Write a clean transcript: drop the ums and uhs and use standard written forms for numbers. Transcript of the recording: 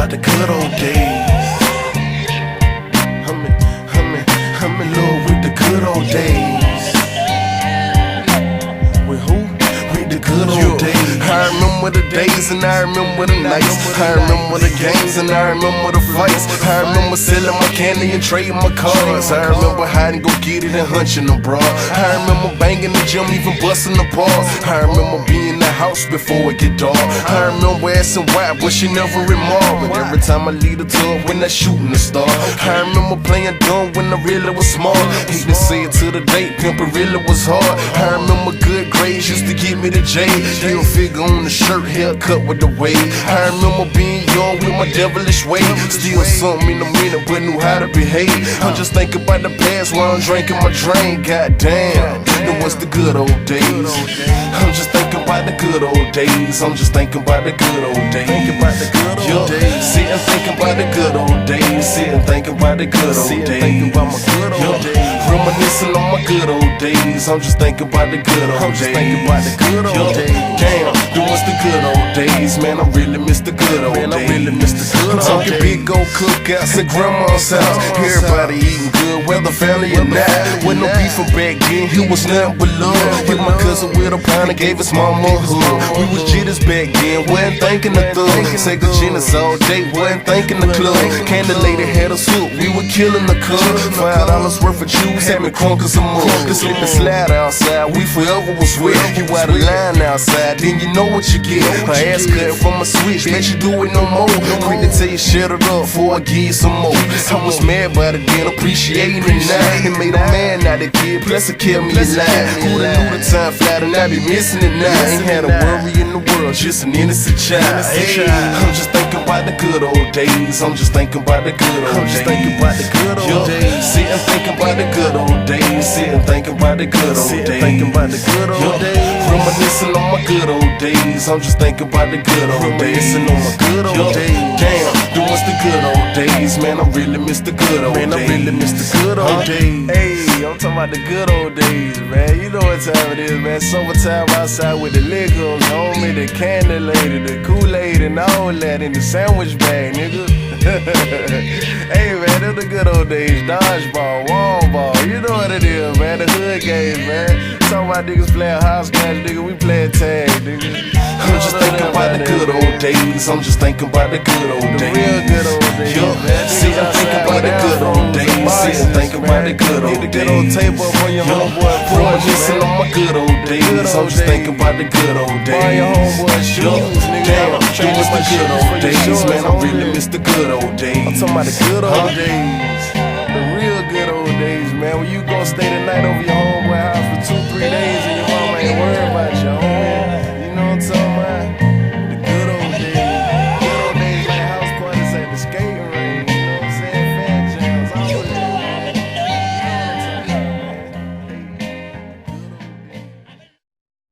about the good old days. I'm in love with the good old days. With who? With the good old days. I remember the days and I remember the nights. I remember the games and I remember the fights. I remember selling my candy and trading my cards. I remember hiding, go get it and hunching abroad. I remember banging the gym, even busting the ball. I remember being in the house before it get dark. I remember asking why, but she never remarked. But every time I leave the tub when I shooting the star. I remember playing dumb when I really was smart. Hate to say it to the date, pimpin' really was hard. I remember good grades used to get me the J. Heel figure on the shirt, haircut with the wave. I remember being young with my devilish way. Still something in a minute, but knew how to behave. I'm just thinking about the past while I'm drinking my drink. Goddamn, then what's the good old days? I'm just thinking about the good old days. I'm just thinking about the good old days. Thinking about the good old days. Sitting thinking about the good old days. Sitting thinking about the good old days. Thinking about my good old days. Reminiscing on my good old days. I'm just thinking about the good old days. I'm just thinking about the good old days. Damn, then what's the good old days? Man, I really miss the good old days. I really miss the good old days. I'm talking big old cookouts at grandma's house. Everybody eating good, whether family or not. With no beef from back then, he was nothing but love. Hit my cousin with a pound and gave his mama a hug. We was jitters back then, wasn't thinking the thug. Take the Guinness all day, wasn't thinking the club. Candy lady had us hooked, we were killing the cub. $5 worth of juice, had me crunk as a mug. The slip and slide outside, we forever was wet. You out of line outside, then you know what you get. My ass cut from a switch, bet you do it no more. Quick to tell you shut it up before I give you some more. I was mad by the then, appreciating it now. It made a man out of kid, plus it kept me alive. Who'da knew the time flat and I be missing it now. Ain't had a worry in the world, just an innocent child. Hey, I'm just thinking about the good old days. I'm just thinking about the good old days. I'm just thinking about the good old days. Sitting thinking about the good old days. Sitting thinking about the good old days. Thinking about the good old days. Reminiscing on my good old days. I'm just thinking about the good old days. Reminiscing on my good old days. Damn, then what's the good old days? Man, I really miss the good old days. Man, I really miss the good old days. Hey, I'm talking about the good old days, man. You know what time it is, man. Summertime outside with the liquors, homie, the candy lady, the Kool-Aid and all that in the sandwich bag, nigga. Hey, man, them the good old days. Dodgeball, wall ball, you know what it is, man. The hood games, man. Talking about niggas playing house games, nigga. We playing tag, nigga. I'm just thinking about the good old days. I'm just thinking about the good old days. The real good old days, man. Sitting thinking about the good old days. Sitting thinking about the good old days. Need to get on tape up on your homeboy porch, man. On my good old days. I'm just thinking about the good old days. Buy your homeboy shoes, nigga. Damn, it was the good old days, man. I really miss the good old days. I'm talking about the good old days. The real good old days, man. When you gon' stay the night over your homeboy house for 2-3 days and your mama ain't worried about you, homie. You know what I'm talking about? The good old days. Good old days like house parties at the skate